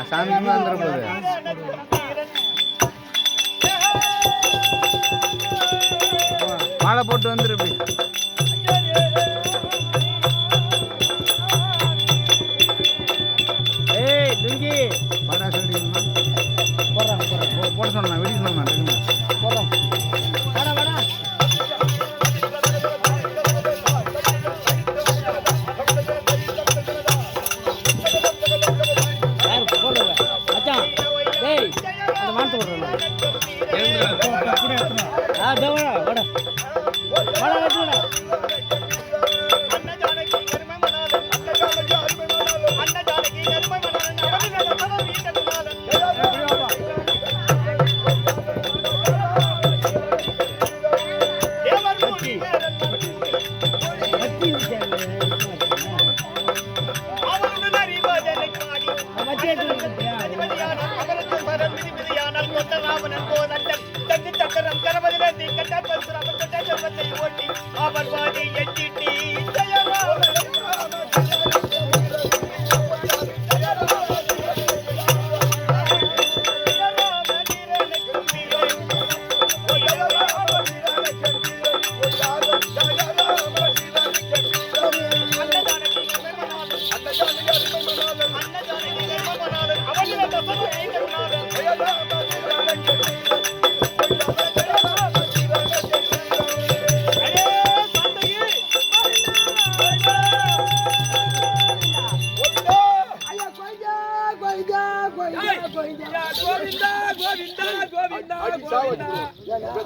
சாமி வந்துட போகுது. மாலை போட்டு வந்துருப்பி. ஏய் லுங்கி வாடா சொல்லி போட சொன்னா வெடி சொன்னா போடுறோம். வாடா வாடா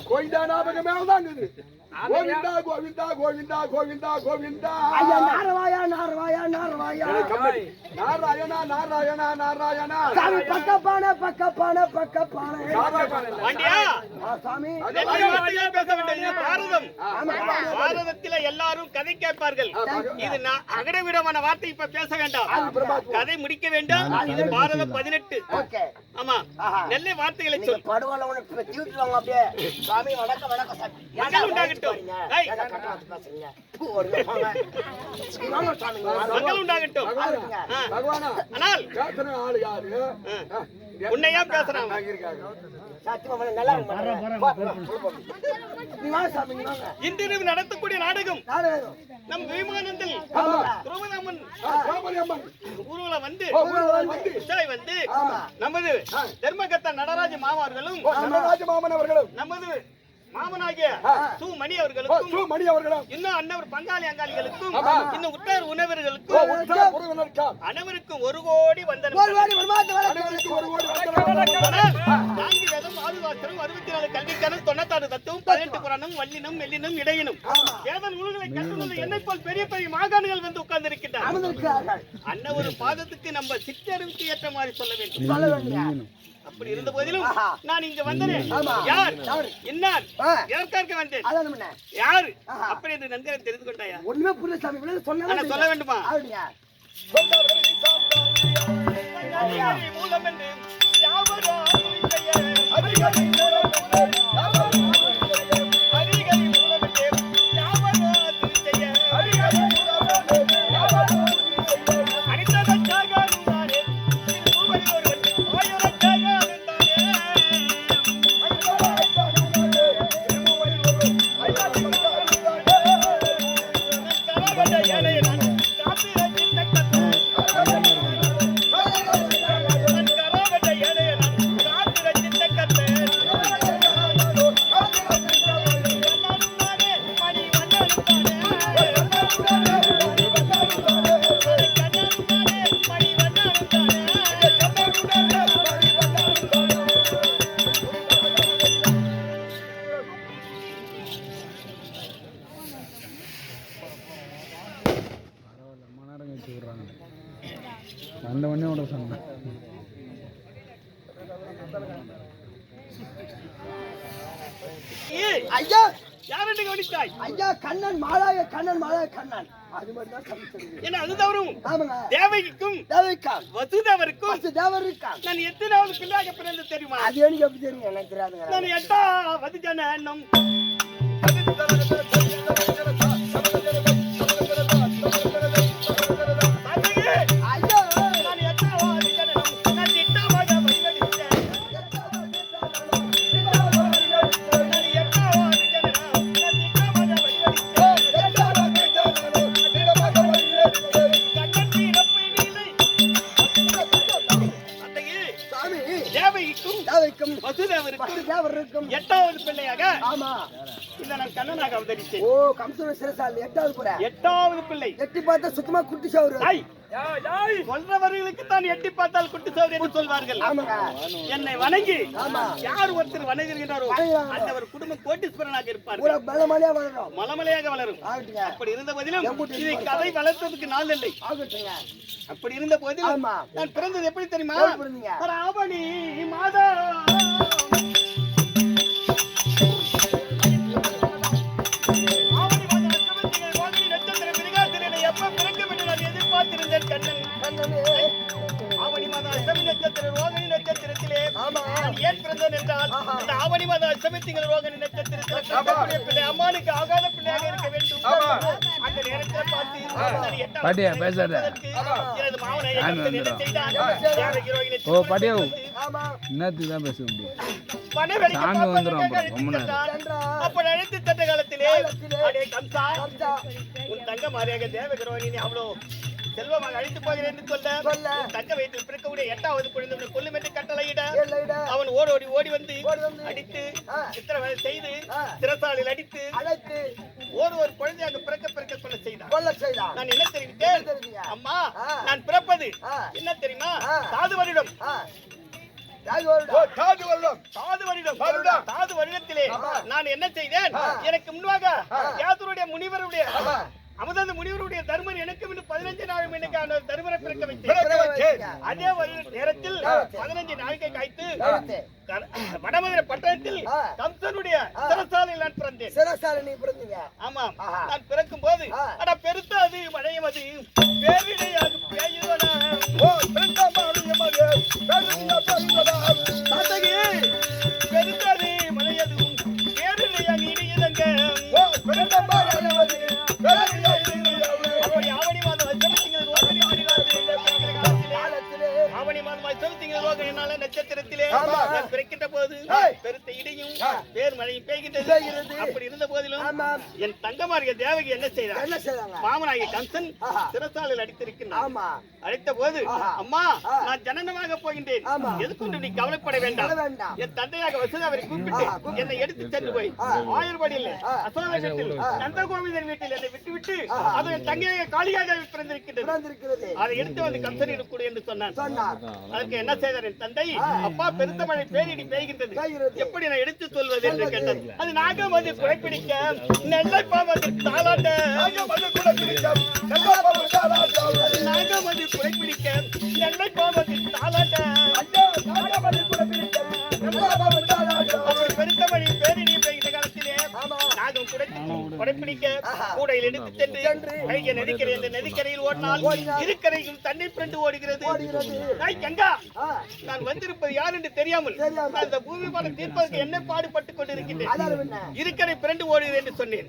கோவிந்தா ஞாபகமே அவதாங்குது. கோவிந்தா கோவிந்தா கோவிந்தா கோவிந்தா கோவிந்தா. ஐயா நாராயா நாராயா நாராயா நாராயணா நாராயணா நாராயணா. சாமி பக்கப்பான பக்கப்பான பக்கப்பான பாண்டியா சாமி பேச வேண்டியது பாரதம். பாரதத்தில எல்லாரும் கதை கேட்பார்கள். இது அகடவிடமான வார்த்தை இப்ப பேச வேண்டாம். கதை முடிக்க வேண்டும். இது பாரதம் 18. ஆமா நல்ல வார்த்தைகளை சொல். படுவால உனக்கு தீட்டுவாங்க அப்படியே. சாமி வணக்கம் வணக்கம் சாமி. மகள் உண்டாகட்டும். ஏய் மகள் உண்டாகட்டும். பகவானா ஆனால் பேசுற ஆளு யாரு? உன்னையா பேசுறாங்க. சத்தியமா நல்லா இன்றிரவு நடத்தக்கூடிய நாடகம் நம் விமானத்தில் திரௌபதியம்மன் ஊர்வலம் வந்து வந்து நமது தர்மகர்த்தா நடராஜ மாமர்களும் நமது மாமனாகிய மணி அவர்களுக்கும் இன்னும் அன்னவர் பங்காளி அங்காளிகளுக்கும் இன்னும் உற்றார் உணவர்களுக்கும் அனைவருக்கும் 1 கோடி வந்தனம். 4 வேதம் 6 வாசனம் 64 கல்விக்கணம் 96 தத்துவம் 18 புராணம் வல்லினம் மெல்லினம் இடையினம் வேத நூல்களை கற்றுள்ள என்னை போல் பெரிய பெரிய மாகாணங்கள் வந்து உட்கார்ந்து இருக்கின்றனர். அன்னவர் பாதத்துக்கு நம்ம சிற்றறிவுக்கு ஏற்ற மாதிரி சொல்ல வேண்டும். அப்படி இருந்த போதிலும் நான் இங்க வந்தேன். யார் என்னார் எதற்காக வந்தேன் யாரு அப்படி என்று நன்கு தெரிந்து கொண்டாயா? ஒண்ணுமே புரியல சாமி. சொல்ல வேண்டுமா? மூலம் என்று அந்த ஒண்ணே ஓட சொன்ன ஐயா யாரை கவனித்தாய்? ஐயா கண்ணன் மாலாய கண்ணன் மாலாய கண்ணன் அது மட்டும் தான் கவனிச்சது. என்ன அது தவறும்? ஆமாங்க. தேவகிக்கும் வசுதேவருக்கும் நான் எத்தனாவது பிள்ளையாக பிறந்து தெரியுமா? அது எனக்கு எப்படி தெரியும்? எனக்கு தெரியாதுங்க. நான் 8வது ஜனனம் வசுதேவருக்கும் 8வது பிள்ளையாக ஆமா இந்த நான் கண்ணனாக அவதரித்தேன். ஓ கம்சன சிரசால் 8வது புற 8வது பிள்ளை. எட்டி பார்த்தா சுத்தமா குட்டி சவுறு சொல்றவர்களுக்கு தான் எட்டி பார்த்தால் குட்டி சவுறு என்று சொல்வார்கள். ஆமாங்க என்னை வணங்கி ஆமா யார் ஒருத்தர் வணங்குகின்றாரோ அந்த குடும்ப கோட்டீஸ்வரனாக இருப்பார். பூரா பலமலையா வளரும் மலமலையாக வளரும். ஆகட்டுங்க அப்படி இருந்த போதிலும் இதை கதை வளர்த்ததுக்கு நாள் இல்லை. ஆகட்டுங்க அப்படி இருந்த போதிலும் ஆமா நான் பிறந்தது எப்படி தெரியுமா? பிறந்தீங்க ஒரு ஆவணி மாதா ஆவணி மாத அஷ்டமி நட்சத்திரம் ரோகிணி நட்சத்திரத்திலே நான் ஏன் பிறந்தேன் என்றால் இந்த ஆவணி மாத அஷ்டமி திங்கள் ரோகிணி நட்சத்திரத்தில் பிள்ளை அம்மானுக்கு ஆகாத பிள்ளையாக இருக்க வேண்டும். அந்த நேரத்தில் பார்த்து எனது மாவனை என்ன செய்தான்? அப்ப அழைத்து தந்த காலத்திலே அடே கம்சா உன் தங்க மாறியாக தேவகிரோகிணி அவ்வளோ செல்வமாக அழைத்து போகிறேன் என்று சொல்ல தங்க வயிற்றில் பிறக்கக்கூடிய 8வது குழந்தை கொல்லும் என்று கட்டளையிட அவன் ஓடி வந்து அடித்து சித்திரவதை செய்து சிரசாலில் அடித்து ஒரு குழந்தையாக பிறக்க கொள்ள செய்தான். நான் என்ன தெரிவித்தேன்? அம்மா நான் பிறப்பது என்ன தெரியுமா? சாது வருடம். சாது வருடத்திலே நான் என்ன செய்தேன்? எனக்கு முன்பாக யாதருடைய முனிவருடைய அமர்ந்த முனிவருடைய தர்மன் எனக்கு 15 நாள் இன்னைக்கு தர்மரை பிறக்க வைத்தேன். அதே நேரத்தில் 15 நாளைக்கு காய்த்து வடமதுரை பட்டணத்தில் கம்சனுடைய சிரசாலையில் நான் பிறந்தேன். சிரசாலை பிறந்தீங்க? ஆமா. நான் பிறக்கும் போது அட பெருத்த அது மழையும் அது பேரிடையாக பெய்யுதடா. பெருத்தது மழையதும் பேரிடையாக நீடியதங்க. ஆவணி மாதம் நட்சத்திரத்திலே பிறக்கின்ற போது பெருத்த இடியும் பேர் மழையும் பெய்கின்றது. அப்படி இருந்த போதிலும் என் தங்கமாரிய தேவகி என்ன செய்தார்? மாமனாகிய கம்சன் சிரசாலையில் அடித்திருக்கிறார். அழைத்த போது அம்மா நான் ஜனனமாக போகின்றேன், எதுக்கொண்டு நீ கவலைப்பட வேண்டாம். என் தந்தையாக வசுதேவரை கூப்பிட்டு என்னை எடுத்து சென்று போய் ஆயர்படியில் அசோகத்தில் நந்தகோவிந்தன் வீட்டில் என்னை விட்டுவிட்டு அது என் தங்கையாக காளியாக பிறந்திருக்கிறது, அதை எடுத்து வந்து கம்சனிடம் கூட என்று சொன்னான். அதுக்கு என்ன செய்தார் என் தந்தை? அப்பா பெருத்த மழை பேரிடி பெய்கின்றது, எப்படி நான் எடுத்து சொல்வது என்று கேட்டார். அது நாகம் வந்து குறைப்பிடிக்க நெல்லை பாவத்தில் தாளாட்ட நாகம் வந்து குறைப்பிடிக்க நெல்லை பாவத்தில் தாளாட்ட பெருத்த மழை பேரிடி பெய்கின்ற காலத்திலே நாகம் குறைப்பிடிக்க கூடையில் எடுத்து சென்று கையை நதிக்கரை என்ற நதிக்கரையில் ஓடினால் இருக்கரையும் தண்ணீர் பிரண்டு ஓடுகிறது. கங்கா நான் வந்திருப்பது யார் என்று தெரியாமல் அந்த பூமி பாடம் தீர்ப்பதற்கு என்ன பாடுபட்டுக் கொண்டிருக்கின்றேன். இருக்கரை பிரண்டு ஓடுகிறது என்று சொன்னேன்.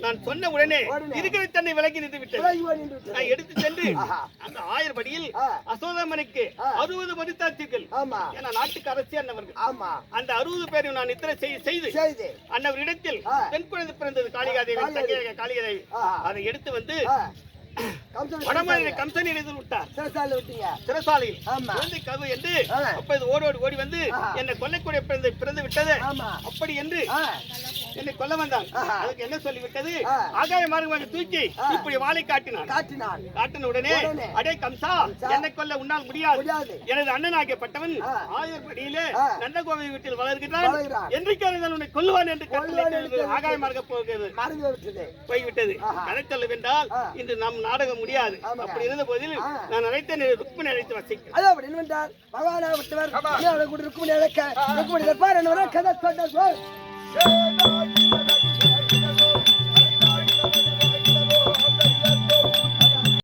நான் சொன்ன உடனே இருக்கரை தன்னை விலகி நின்று விட்டது. நான் எடுத்து சென்று அந்த ஆயர்படியில் அசோதமனுக்கு 60 மதித்தாட்சிகள், ஏன்னா நாட்டுக்கு அரசியல் அந்த 60 பேரையும் நான் நித்திரை செய்து அன்னவரிடத்தில் பெண் குழந்தை பிறந்தது காளிகாதேவி, காளிகாதேவி அதை எடுத்து வந்து கம்சன் விட்டார் சிரசாலையில் என்று. அப்ப ஓடி வந்து என்னை கொல்லக்கூடிய பிறந்து விட்டது அப்படி என்று என்னை கொல்ல வந்தான். அதுக்கு என்ன சொல்லிவிட்டது? ஆகாய மார்க்கமாக தூக்கி இப்படி வாளை காட்டின உடனே அடே கம்சா என்னை கொல்ல உன்னால் முடியாது, எனது அண்ணனாகப்பட்டவன் ஆயர்படியிலே நந்தகோவில் வீட்டில் வளர்கிறான், என்றைக்கு உன்னை கொல்லுவான் என்று ஆகாய மார்க்கம் போய்விட்டது. கதை சொல்லவென்றால் இன்று நம் நாடகம் முடியாது. அப்படி இருந்த போதில் நான் அழைத்த ருக்மிணி அழைத்து வசிக்கிறேன். பகவான்